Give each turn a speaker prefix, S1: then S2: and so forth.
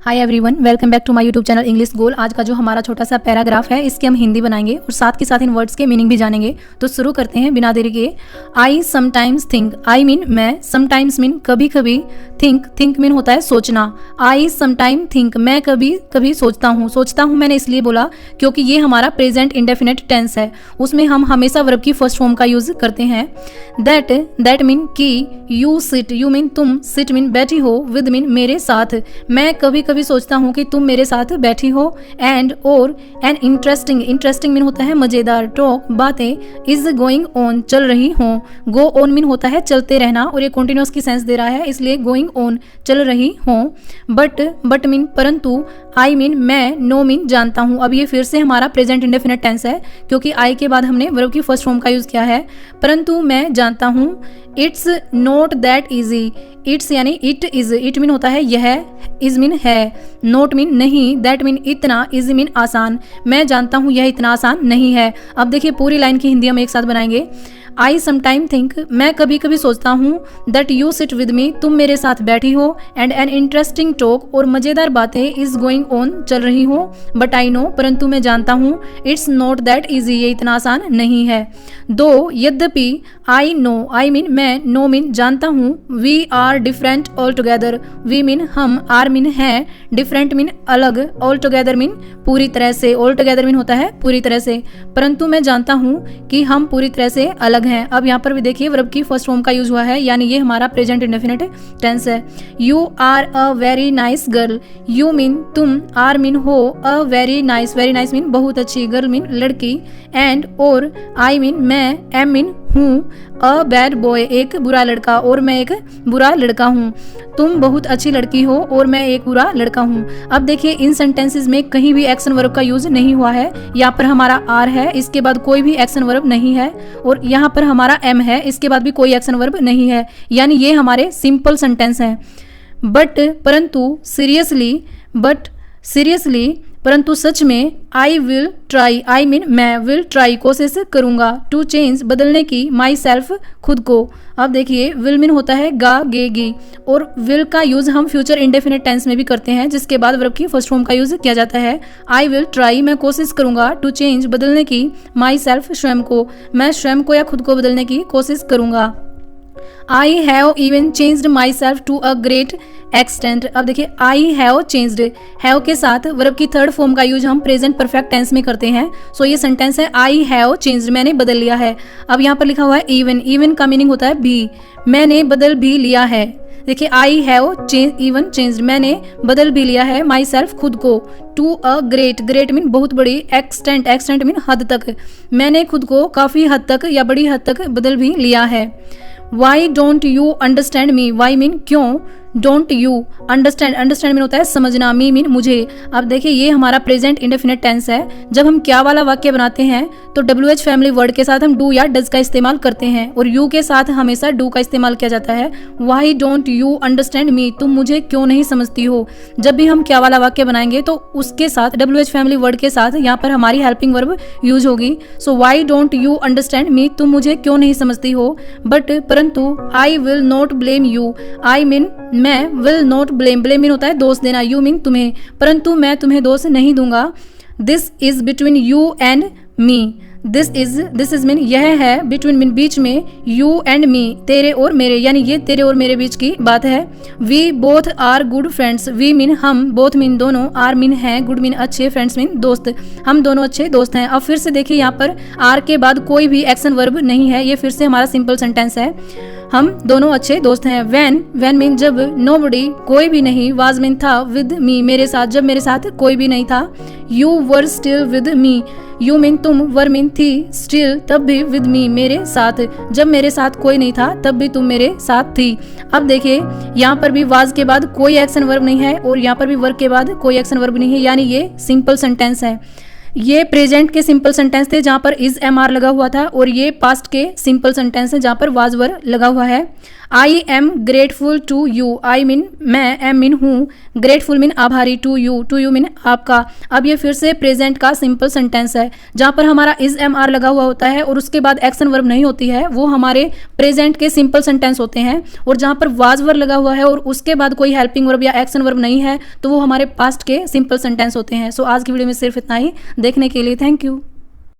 S1: Hi everyone, welcome back to my YouTube channel English goal. आज का जो हमारा छोटा सा पैराग्राफ है इसके हम हिंदी बनाएंगे और साथ के साथ इन वर्ड्स के मीनिंग भी जानेंगे। तो शुरू करते हैं बिना देरी के। I sometimes think, I mean मैं, समटाइम्स मीन कभी कभी, थिंक मीन होता है सोचना। आई समटाइम थिंक, मैं कभी कभी सोचता हूँ मैंने इसलिए बोला क्योंकि ये हमारा प्रेजेंट इंडेफिनेट टेंस है, उसमें हम हमेशा वर्ब की फर्स्ट फॉर्म का यूज करते हैं। दैट मीन कि, यू सिट, यू मीन तुम, सिट मीन बैठी हो, विद मीन मेरे साथ, मैं कभी कभी सोचता हूँ कि तुम मेरे साथ बैठी हो। एंड और एन इंटरेस्टिंग मीन होता है मजेदार, टॉक बातें, इज गोइंग ऑन चल रही हो, गो ऑन मीन होता है चलते रहना और ये कॉन्टिन्यूअस की सेंस दे रहा है इसलिए गोइंग ऑन चल रही हो। बट मीन परंतु, आई मीन मैं, नो मीन जानता हूँ। अब ये फिर से हमारा प्रेजेंट इंडेफिनिट टेंस है क्योंकि आई के बाद हमने वर्ब की फर्स्ट फॉर्म का यूज किया है। परंतु मैं जानता हूँ। It's not that easy, it's यानी इट इज, इट मीन होता है यह, इज मीन है, नॉट मीन नहीं, दैट मीन इतना, इज मीन आसान, मैं जानता हूँ यह इतना आसान नहीं है। अब देखिए पूरी लाइन की हिंदी हम एक साथ बनाएंगे। आई समटाइम थिंक, मैं कभी कभी सोचता हूँ, that you sit with me, तुम मेरे साथ बैठी हो, एंड एन इंटरेस्टिंग टॉक और मजेदार बातें, इज गोइंग ऑन चल रही हो, बट आई नो परंतु मैं जानता हूँ, इट्स नॉट दैट इजी ये इतना आसान नहीं है। दो यद्यपि, आई नो, आई मीन मैं, नो मीन जानता हूँ, we are different all together, we mean हम, आर मीन है, डिफरेंट मीन अलग, ऑल टुगेदर मीन पूरी तरह से, ऑल टुगेदर मीन होता है पूरी तरह से, परंतु मैं जानता हूँ कि हम पूरी तरह से अलग हैं। अब यहाँ पर भी देखिए वर्ब की फर्स्ट फॉर्म का यूज हुआ है यानी ये हमारा प्रेजेंट इंडेफिनिट टेंस है। You are a very nice girl, you mean तुम, आर मीन हो, अ वेरी नाइस मीन बहुत अच्छी, गर्ल मीन लड़की, एंड और आई मीन मैं, एम मीन हूँ, अ बैड बॉय एक बुरा लड़का और मैं एक बुरा लड़का हूँ, तुम बहुत अच्छी लड़की हो और मैं एक बुरा लड़का हूँ। अब देखिए इन सेंटेंसेस में कहीं भी एक्शन वर्ब का यूज नहीं हुआ है, यहाँ पर हमारा आर है, इसके बाद कोई भी एक्शन वर्ब नहीं है, और यहाँ पर हमारा एम है, इसके बाद भी कोई एक्शन वर्ब नहीं है, यानी ये हमारे सिंपल सेंटेंस हैं। परंतु सीरियसली परंतु सच में, I will try, I mean मैं, विल ट्राई कोशिश करूंगा, टू चेंज बदलने की, माई सेल्फ खुद को। अब देखिए विल मीन होता है गा गे गी, और विल का यूज हम फ्यूचर इंडेफिनिट टेंस में भी करते हैं जिसके बाद वर्ब की फर्स्ट फॉर्म का यूज किया जाता है। आई विल ट्राई मैं कोशिश करूंगा, टू चेंज बदलने की, माई सेल्फ स्वयं को, मैं स्वयं को या खुद को बदलने की कोशिश करूंगा। I have even changed myself to a great extent. अब देखिए आई हैव चेंज्ड, हैव के साथ वर्ब की थर्ड फॉर्म का यूज हम प्रेजेंट परफेक्ट टेंस में करते हैं। सो ये सेंटेंस है आई हैव चेंज्ड, मैंने बदल लिया है। अब यहाँ पर लिखा हुआ है इवन का मीनिंग होता है भी, मैंने बदल भी लिया है। देखिए आई हैव इवन चेंज्ड, मैंने बदल भी लिया है, माई सेल्फ खुद को, टू अ ग्रेट मीन बहुत बड़ी, एक्सटेंट मीन हद तक, मैंने खुद को काफी हद तक या बड़ी हद तक बदल भी लिया है। Why don't you understand me, why mean क्यों, डोंट यू अंडरस्टैंड मीन होता है समझना, मी मीन मुझे। अब देखिए ये हमारा प्रेजेंट इंडेफिनिट टेंस है। जब हम क्या वाला वाक्य बनाते हैं तो WH फैमिली वर्ड के साथ हम डू या डज का इस्तेमाल करते हैं और यू के साथ हमेशा डू का इस्तेमाल किया जाता है। Why don't you understand me, तुम मुझे क्यों नहीं समझती हो। जब भी हम क्या वाला वाक्य बनाएंगे तो उसके साथ WH फैमिली वर्ड के साथ यहाँ पर हमारी हेल्पिंग वर्ब यूज होगी। So why don't you understand me, तुम मुझे क्यों नहीं समझती हो। परंतु I will not blame you, I mean मैं, विल नॉट ब्लेम मीन होता है दोष देना, यू मीन तुम्हें, परंतु मैं तुम्हें दोष नहीं दूंगा। This is between you and me, this is mean यह है, बिटवीन मीन बीच में, यू एंड मी तेरे और मेरे, यानी ये तेरे और मेरे बीच की बात है। We both are good friends, we mean हम, बोथ मीन दोनों, आर मीन है, गुड मीन अच्छे, फ्रेंड्स मीन दोस्त, हम दोनों अच्छे दोस्त हैं। अब फिर से देखिए यहाँ पर आर के बाद कोई भी एक्शन वर्ब नहीं है, ये फिर से हमारा सिंपल सेंटेंस है, हम दोनों अच्छे दोस्त हैं। वैन मीन जब, नोबडी कोई भी नहीं, वाज मीन था, विद मी मेरे साथ, जब मेरे साथ कोई भी नहीं था। You were still with me, you mean तुम, वर मीन थी, स्टिल तब भी, विद मी मेरे साथ, जब मेरे साथ कोई नहीं था तब भी तुम मेरे साथ थी। अब देखिए यहाँ पर भी वाज के बाद कोई एक्शन वर्ब नहीं है और यहाँ पर भी वर्ब के बाद कोई एक्शन वर्ब नहीं है, यानी ये सिंपल सेंटेंस है। ये प्रेजेंट के सिंपल सेंटेंस थे जहां पर इज MR लगा हुआ था और ये पास्ट के सिंपल सेंटेंस है जहां पर वाज वर लगा हुआ है। I am grateful to you, I mean मैं, एम मीन हूँ, ग्रेटफुल मीन आभारी, टू यू मीन आपका। अब ये फिर से प्रेजेंट का सिंपल सेंटेंस है, जहाँ पर हमारा इज एम आर लगा हुआ होता है और उसके बाद एक्शन वर्ब नहीं होती है, वो हमारे प्रेजेंट के सिंपल सेंटेंस होते हैं। और जहाँ पर वाज वर्ब लगा हुआ है और उसके बाद कोई हेल्पिंग वर्ब या एक्शन वर्ब नहीं है, तो वो हमारे पास्ट के सिंपल सेंटेंस होते हैं। सो आज की वीडियो में सिर्फ इतना ही। देखने के लिए थैंक यू।